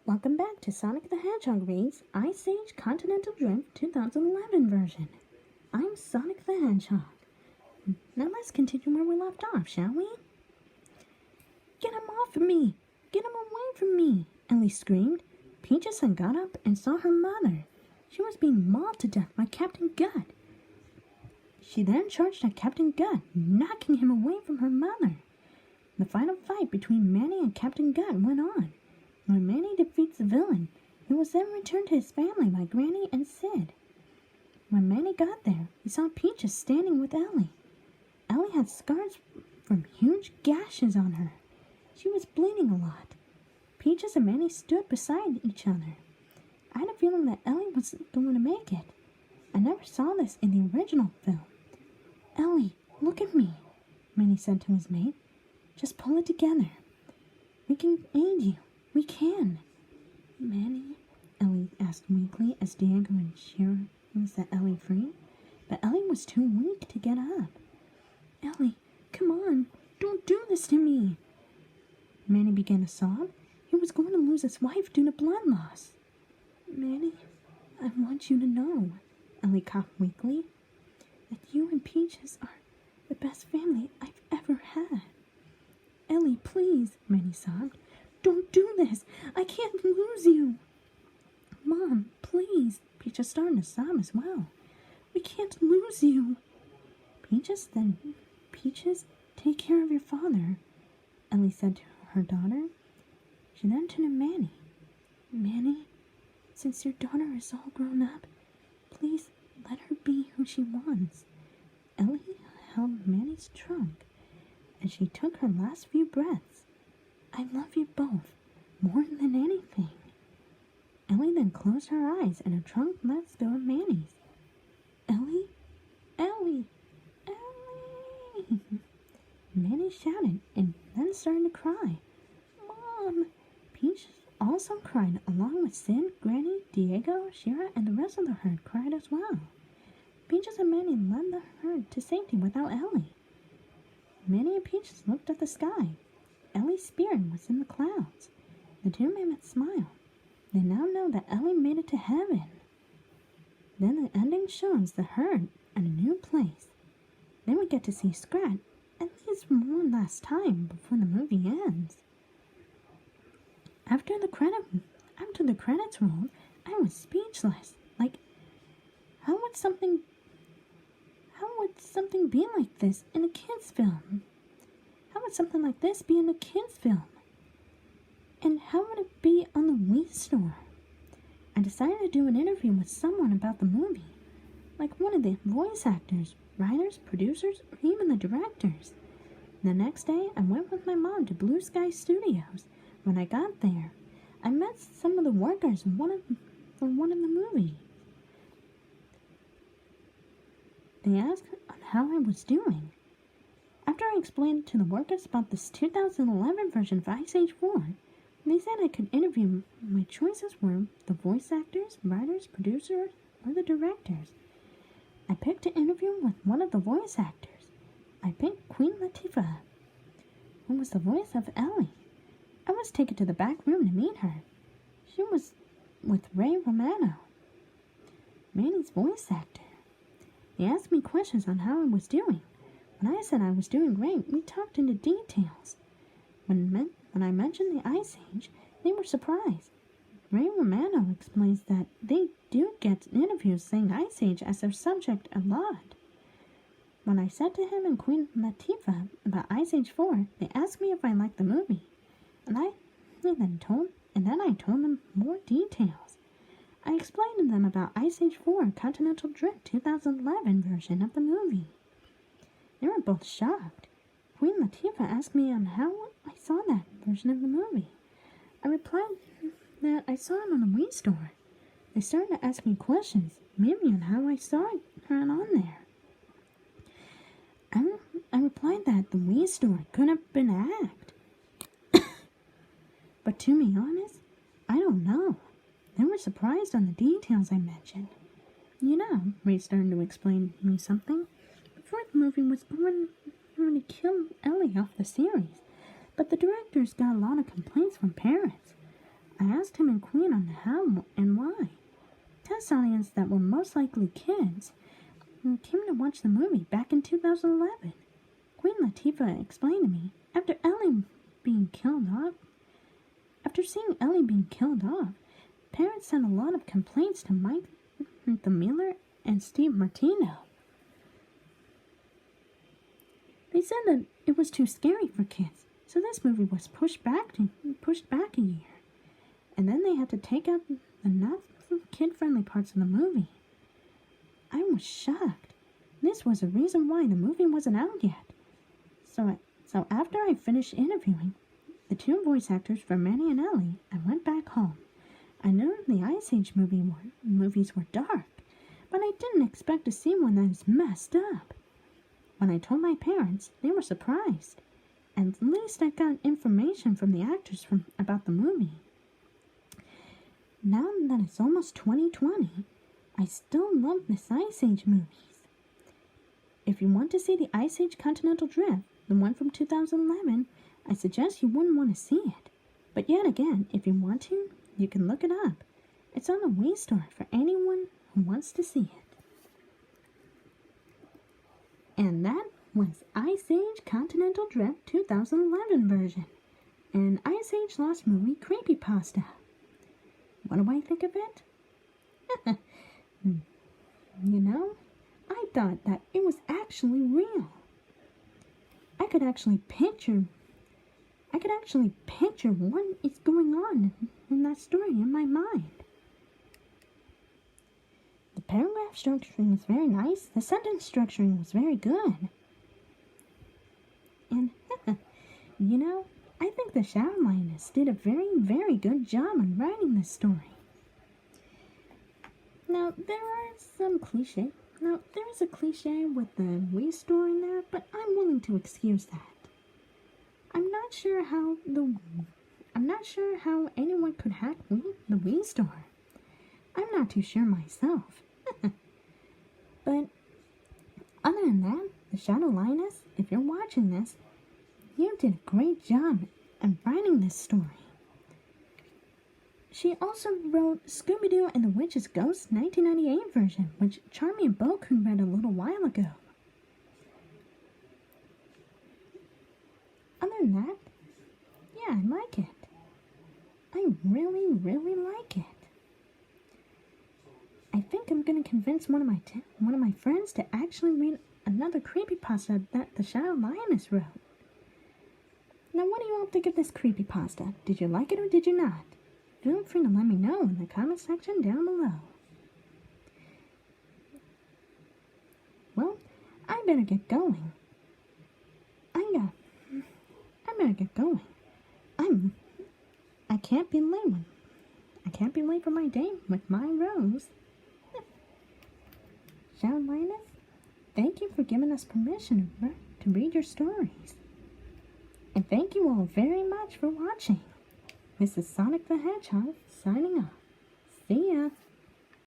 Welcome back to Sonic the Hedgehog reads Ice Age Continental Drift 2011 version. I'm Sonic the Hedgehog. Now let's continue where we left off, shall we? Get him off of me! Get him away from me! Ellie screamed. Peaches then got up and saw her mother. She was being mauled to death by Captain Gut. She then charged at Captain Gut, knocking him away from her mother. The final fight between Manny and Captain Gut went on. When Manny defeats the villain, he was then returned to his family by Granny and Sid. When Manny got there, he saw Peaches standing with Ellie. Ellie had scars from huge gashes on her. She was bleeding a lot. Peaches and Manny stood beside each other. I had a feeling that Ellie was going to make it. I never saw this in the original film. Ellie, look at me, Manny said to his mate. Just pull it together. We can aid you. We can. Manny, Ellie asked weakly as Diego and Shira set Ellie free. But Ellie was too weak to get up. Ellie, come on. Don't do this to me. Manny began to sob. He was going to lose his wife due to blood loss. Manny, I want you to know, Ellie coughed weakly, that you and Peaches are the best family I've ever had. Ellie, please, Manny sobbed. Don't do this. I can't lose you. Mom, please. Peaches started to sob as well. We can't lose you. Peaches, take care of your father, Ellie said to her daughter. She then turned to Manny. Manny, since your daughter is all grown up, please let her be who she wants. Ellie held Manny's trunk as she took her last few breaths. I love you both, more than anything. Ellie then closed her eyes and her trunk let go of Manny's. Ellie? Ellie! Ellie! Manny shouted and then started to cry. Mom! Peach also cried, along with Sid, Granny, Diego, Shira, and the rest of the herd cried as well. Peaches and Manny led the herd to safety without Ellie. Manny and Peaches looked at the sky. Ellie's spirit was in the clouds. The two men smiled. They now know that Ellie made it to heaven. Then the ending shows the herd at a new place. Then we get to see Scrat at least one last time before the movie ends. After the credits rolled, I was speechless. Like, how would something be like this in a kids' film? How would something like this be in a kids' film? And how would it be on the Wii store? I decided to do an interview with someone about the movie, like one of the voice actors, writers, producers, or even the directors. The next day, I went with my mom to Blue Sky Studios. When I got there, I met some of the workers for one of the movies. They asked how I was doing. After I explained to the workers about this 2011 version of Ice Age 4, they said I could interview. My choices were the voice actors, writers, producers, or the directors. I picked to interview with one of the voice actors. I picked Queen Latifah, who was the voice of Ellie. I was taken to the back room to meet her. She was with Ray Romano, Manny's voice actor. They asked me questions on how I was doing. When I said I was doing great, we talked into details. When I mentioned the Ice Age, they were surprised. Ray Romano explains that they do get interviews saying Ice Age as their subject a lot. When I said to him and Queen Latifah about Ice Age 4, they asked me if I liked the movie. And then I told them more details. I explained to them about Ice Age 4 Continental Drift 2011 version of the movie. They were both shocked. Queen Latifah asked me on how I saw that version of the movie. I replied that I saw it on the Wii store. They started to ask me questions, maybe on how I saw it on there. I replied that the Wii store could have been hacked. But to be honest, I don't know. They were surprised on the details I mentioned. You know, Ray started to explain to me something. The fourth movie was going to kill Ellie off the series, but the directors got a lot of complaints from parents. I asked him and Queen on how and why. Test audience that were most likely kids came to watch the movie back in 2011. Queen Latifah explained to me, after seeing Ellie being killed off, parents sent a lot of complaints to Mike the Miller and Steve Martino. They said that it was too scary for kids, so this movie was pushed back a year. And then they had to take out the not kid-friendly parts of the movie. I was shocked. This was the reason why the movie wasn't out yet. So after I finished interviewing the two voice actors for Manny and Ellie, I went back home. I knew the Ice Age movies were dark, but I didn't expect to see one that is messed up. When I told my parents, they were surprised. At least I got information from the actors about the movie. Now that it's almost 2020, I still love the Ice Age movies. If you want to see the Ice Age Continental Drift, the one from 2011, I suggest you wouldn't want to see it. But yet again, if you want to, you can look it up. It's on the Wii store for anyone who wants to see it. And that was Ice Age Continental Drift 2011 version, and Ice Age Lost movie Creepypasta. What do I think of it? You know, I thought that it was actually real. I could actually picture what is going on in that story in my mind. The paragraph structuring was very nice. The sentence structuring was very good. And, you know, I think the Shadow Lioness did a very, very good job on writing this story. Now, there is a cliche with the Wii store in there, but I'm willing to excuse that. I'm not sure how anyone could hack the Wii store. I'm not too sure myself. But other than that, the Shadow Lioness, if you're watching this, you did a great job at writing this story. She also wrote Scooby-Doo and the Witch's Ghost 1998 version, which Charmy and Boku read a little while ago. Other than that, yeah, I like it. I really, really like it. I think I'm going to convince one of my friends to actually read another creepypasta that the Shadow Lioness wrote. Now, what do you all think of this creepypasta? Did you like it or did you not? Feel free to let me know in the comment section down below. Well, I better get going. I better get going. I can't be late for my date with my Rose. Shadow Lioness, thank you for giving us permission to read your stories. And thank you all very much for watching. This is Sonic the Hedgehog signing off. See ya!